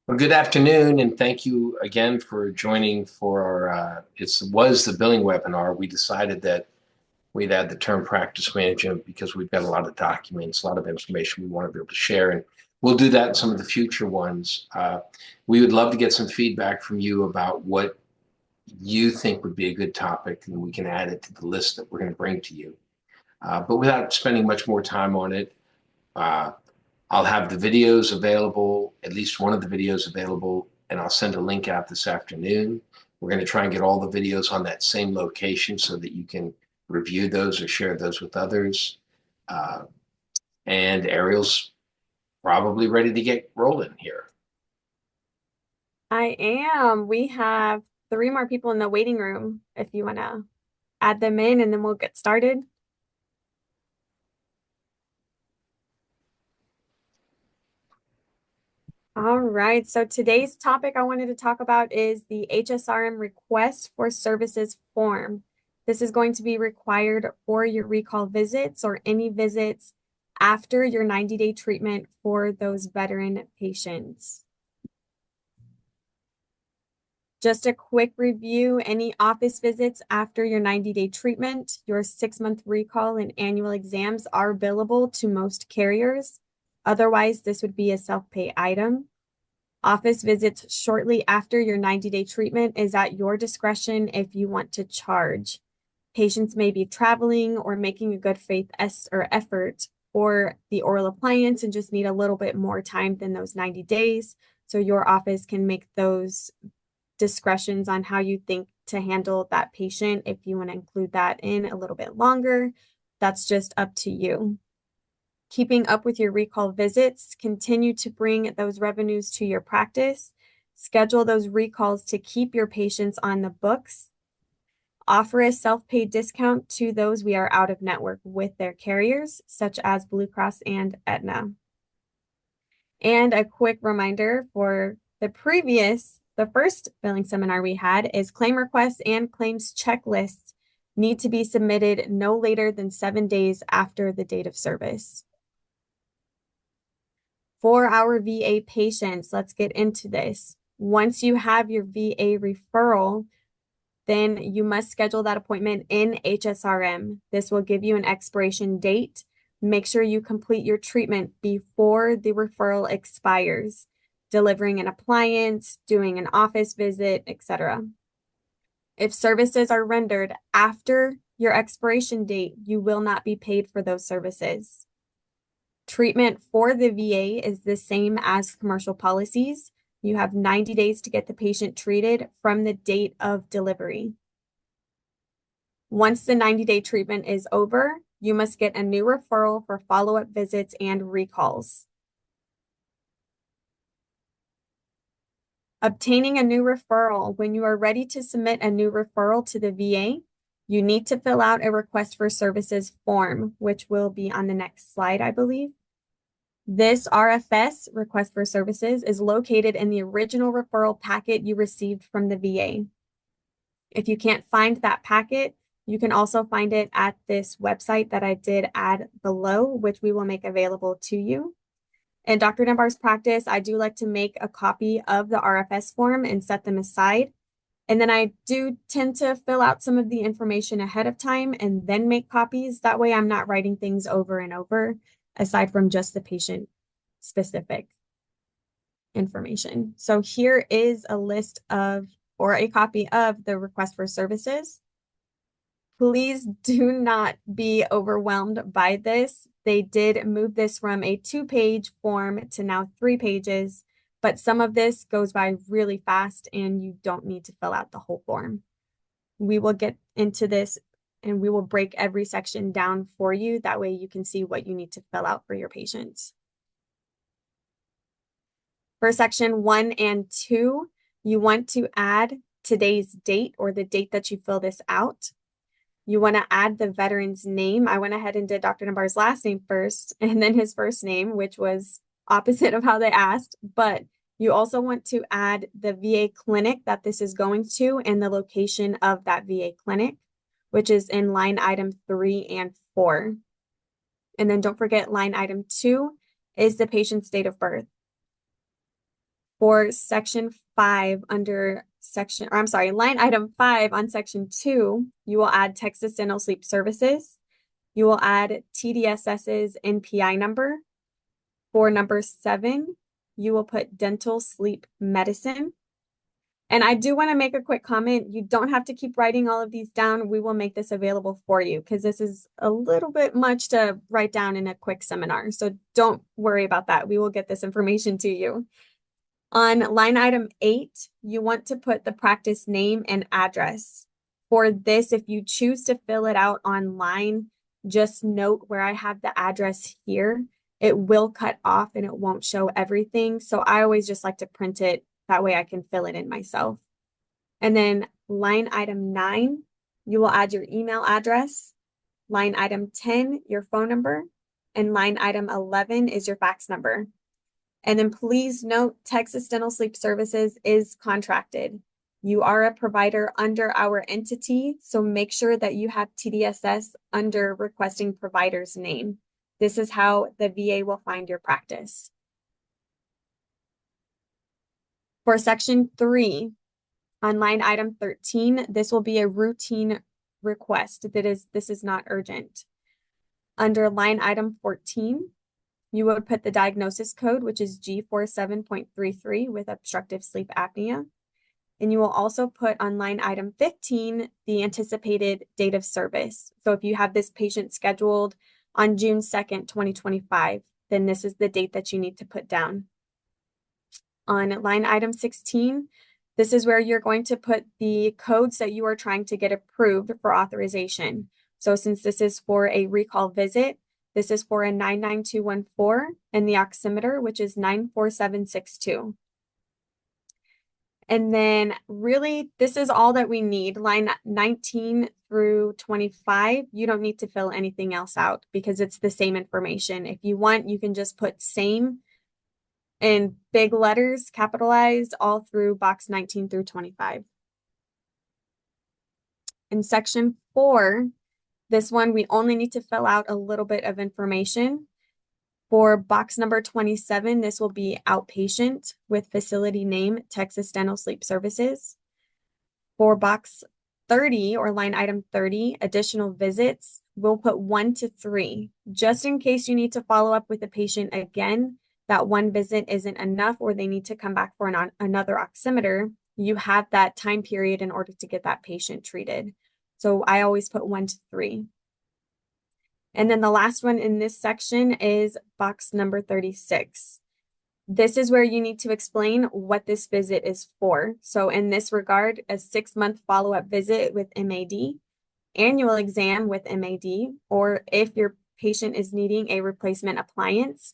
Well, good afternoon, and thank you again for joining for our, it was the billing webinar. We decided that we'd add the term practice management because we've got a lot of documents, a lot of information we want to be able to share, and we'll do that in some of the future ones. We would love to get some feedback from you about what you think would be a good topic, and we can add it to the list that we're going to bring to you. But without spending much more time on it, uh, I'll have the videos available, at least one of the videos available, and I'll send a link out this afternoon. We're going to try and get all the videos on that same location so that you can review those or share those with others. Uh, and Ariel's probably ready to get rolling here. I am. We have three more people in the waiting room if you want to add them in and then we'll get started. All right. So today's topic I wanted to talk about is the HSRM request for services form. This is going to be required for your recall visits or any visits after your 90-day treatment for those veteran patients. Just a quick review, any office visits after your 90-day treatment, your 6-month recall and annual exams are billable to most carriers. Otherwise, this would be a self-pay item. Office visits shortly after your 90-day treatment is at your discretion if you want to charge. Patients may be traveling or making a good faith effort for the oral appliance and just need a little bit more time than those 90 days. So your office can make those discretions on how you think to handle that patient. If you want to include that in a little bit longer, that's just up to you. Keeping up with your recall visits, continue to bring those revenues to your practice, schedule those recalls to keep your patients on the books, offer a self-pay discount to those we are out of network with their carriers, such as Blue Cross and Aetna. And a quick reminder for the first billing seminar we had is claim requests and claims checklists need to be submitted no later than 7 days after the date of service. For our VA patients, let's get into this. Once you have your VA referral, then you must schedule that appointment in HSRM. This will give you an expiration date. Make sure you complete your treatment before the referral expires, delivering an appliance, doing an office visit, etc. If services are rendered after your expiration date, you will not be paid for those services. Treatment for the VA is the same as commercial policies. You have 90 days to get the patient treated from the date of delivery. Once the 90-day treatment is over, you must get a new referral for follow-up visits and recalls. Obtaining a new referral. When you are ready to submit a new referral to the VA, you need to fill out a request for services form, which will be on the next slide, I believe. This RFS, request for services, is located in the original referral packet you received from the VA. If you can't find that packet, you can also find it at this website that I did add below, which we will make available to you. In Dr. Dunbar's practice, I do like to make a copy of the RFS form and set them aside. And then I do tend to fill out some of the information ahead of time and then make copies. That way I'm not writing things over and over, aside from just the patient specific information. So here is a list of, or a copy of the request for services. Please do not be overwhelmed by this. They did move this from a 2-page form to now 3 pages, but some of this goes by really fast and you don't need to fill out the whole form. We will get into this and we will break every section down for you. That way you can see what you need to fill out for your patients. For section 1 and 2, you want to add today's date or the date that you fill this out. You want to add the veteran's name. I went ahead and did Dr. Dunbar's last name first and then his first name, which was opposite of how they asked. But you also want to add the VA clinic that this is going to and the location of that VA clinic, which is in line item 3 and 4. And then don't forget line item 2 is the patient's date of birth. For section 5 under section, or I'm sorry, line item 5 on section 2, you will add Texas Dental Sleep Services. You will add TDSS's NPI number. For number 7, you will put dental sleep medicine. And I do want to make a quick comment. You don't have to keep writing all of these down. We will make this available for you because this is a little bit much to write down in a quick seminar. So don't worry about that. We will get this information to you. On line item 8, you want to put the practice name and address. For this, if you choose to fill it out online, just note where I have the address here. It will cut off and it won't show everything. So I always just like to print it. That way I can fill it in myself. And then line item 9, you will add your email address. Line item 10, your phone number. And line item 11 is your fax number. And then please note, Texas Dental Sleep Services is contracted. You are a provider under our entity, so make sure that you have TDSS under requesting provider's name. This is how the VA will find your practice. For section 3, on line item 13, this will be a routine request. This is not urgent. Under line item 14, you would put the diagnosis code, which is G47.33 with obstructive sleep apnea. And you will also put on line item 15, the anticipated date of service. So if you have this patient scheduled on June 2nd, 2025, then this is the date that you need to put down. On line item 16, this is where you're going to put the codes that you are trying to get approved for authorization. So since this is for a recall visit, this is for a 99214 and the oximeter, which is 94762. And then really, this is all that we need. Line 19 through 25, you don't need to fill anything else out because it's the same information. If you want, you can just put same in big letters, capitalized, all through box 19 through 25. In section 4, this one, we only need to fill out a little bit of information. For box number 27, this will be outpatient with facility name, Texas Dental Sleep Services. For box 30 or line item 30, additional visits, we'll put 1 to 3. Just in case you need to follow up with the patient again, that one visit isn't enough or they need to come back for another oximeter, you have that time period in order to get that patient treated. So I always put 1 to 3. And then the last one in this section is box number 36. This is where you need to explain what this visit is for. So in this regard, a 6-month follow-up visit with MAD, annual exam with MAD, or if your patient is needing a replacement appliance,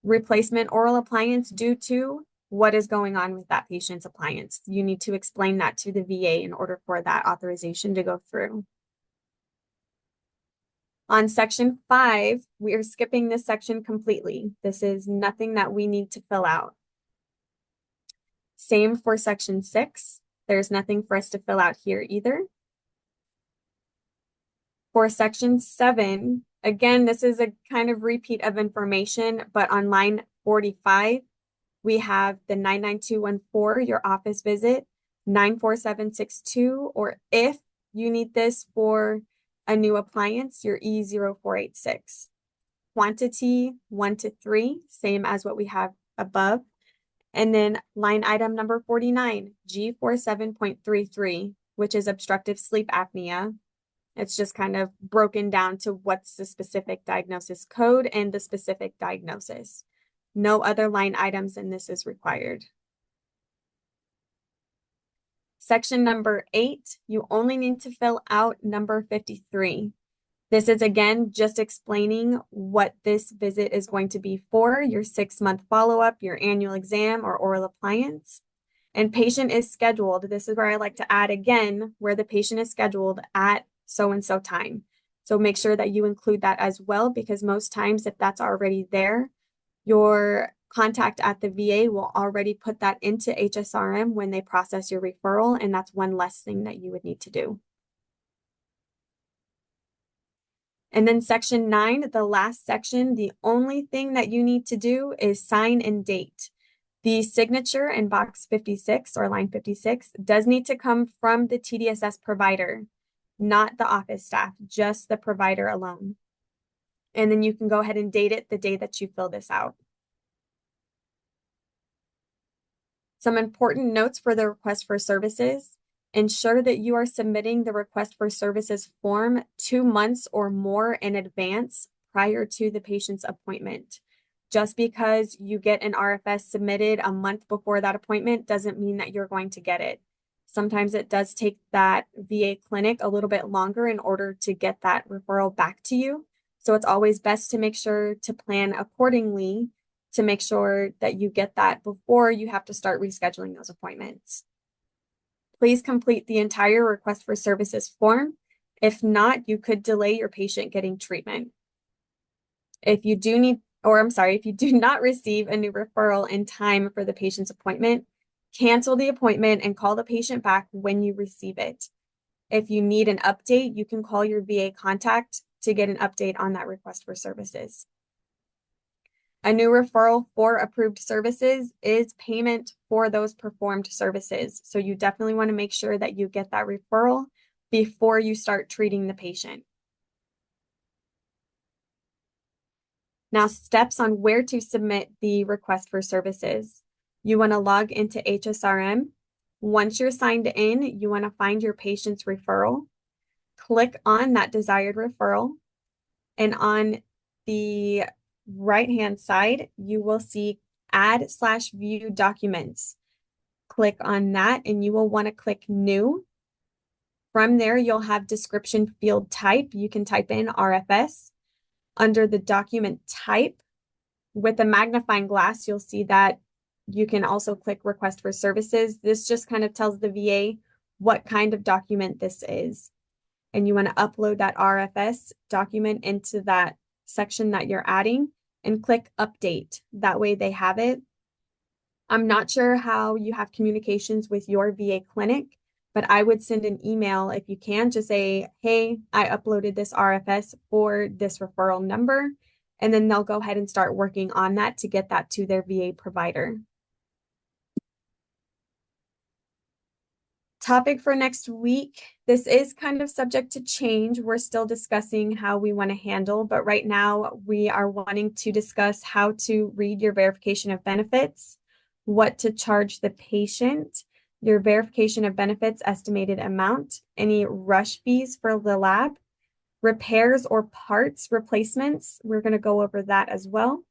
replacement oral appliance due to what is going on with that patient's appliance. You need to explain that to the VA in order for that authorization to go through. On section 5, we are skipping this section completely. This is nothing that we need to fill out. Same for section 6. There's nothing for us to fill out here either. For section 7, again, this is a kind of repeat of information, but on line 45, we have the 99214, your office visit, 94762, or if you need this for a new appliance, your E0486. Quantity 1 to 3, same as what we have above. And then line item number 49, G47.33, which is obstructive sleep apnea. It's just kind of broken down to what's the specific diagnosis code and the specific diagnosis. No other line items in this is required. Section number 8, you only need to fill out number 53. This is again just explaining what this visit is going to be for, your 6-month follow-up, your annual exam, or oral appliance. And patient is scheduled. This is where I like to add again where the patient is scheduled at so-and-so time. So make sure that you include that as well, because most times if that's already there, your contact at the VA will already put that into HSRM when they process your referral, and that's one less thing that you would need to do. And then section 9, the last section, the only thing that you need to do is sign and date. The signature in box 56 or line 56 does need to come from the TDSS provider, not the office staff, just the provider alone. And then you can go ahead and date it the day that you fill this out. Some important notes for the request for services. Ensure that you are submitting the request for services form 2 months or more in advance prior to the patient's appointment. Just because you get an RFS submitted a month before that appointment doesn't mean that you're going to get it. Sometimes it does take that VA clinic a little bit longer in order to get that referral back to you. So it's always best to make sure to plan accordingly to make sure that you get that before you have to start rescheduling those appointments. Please complete the entire request for services form. If not, you could delay your patient getting treatment. If you do not receive a new referral in time for the patient's appointment, cancel the appointment and call the patient back when you receive it. If you need an update, you can call your VA contact to get an update on that request for services. A new referral for approved services is payment for those performed services. So you definitely want to make sure that you get that referral before you start treating the patient. Now, steps on where to submit the request for services. You want to log into HSRM. Once you're signed in, you want to find your patient's referral. Click on that desired referral. And on the right-hand side, you will see add/view documents. Click on that and you will want to click new. From there, you'll have description field type. You can type in RFS. Under the document type, with a magnifying glass, you'll see that you can also click request for services. This just kind of tells the VA what kind of document this is. And you want to upload that RFS document into that section that you're adding and click update. That way they have it. I'm not sure how you have communications with your VA clinic, but I would send an email if you can, just say, hey, I uploaded this RFS for this referral number, and then they'll go ahead and start working on that to get that to their VA provider. Topic for next week. This is kind of subject to change. We're still discussing how we want to handle, but right now we are wanting to discuss how to read your verification of benefits, what to charge the patient, your verification of benefits estimated amount, any rush fees for the lab, repairs or parts replacements. We're going to go over that as well.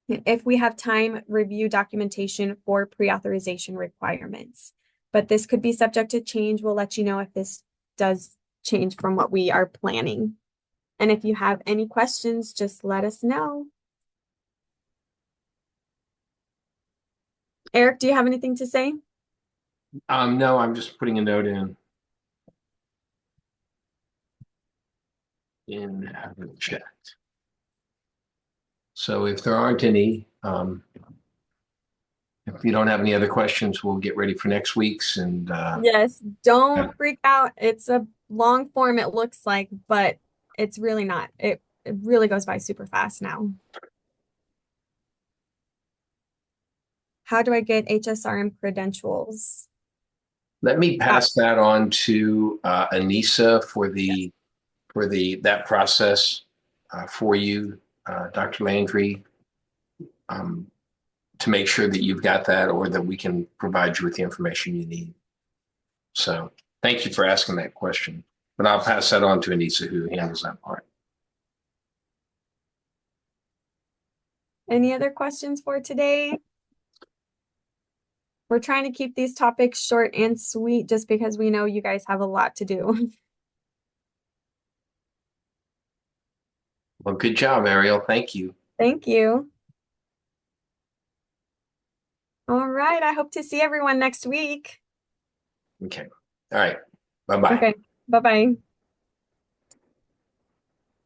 And if we have time, review documentation for pre-authorization requirements. But this could be subject to change. We'll let you know if this does change from what we are planning. And if you have any questions, just let us know. Eric, do you have anything to say? No, I'm just putting a note in the chat. So if there aren't any, if you don't have any other questions, we'll get ready for next week's. And yes, don't freak out. It's a long form, it looks like, but it's really not. It really goes by super fast now. How do I get HSRM credentials? let me pass that on to Anissa for that process for you, Dr. Landry, to make sure that you've got that or that we can provide you with the information you need. So thank you for asking that question. But I'll pass that on to Anissa, who handles that part. Any other questions for today? We're trying to keep these topics short and sweet just because we know you guys have a lot to do. Well, good job, Ariel. Thank you. Thank you. All right. I hope to see everyone next week. Okay. All right. Bye-bye. Okay. Bye-bye.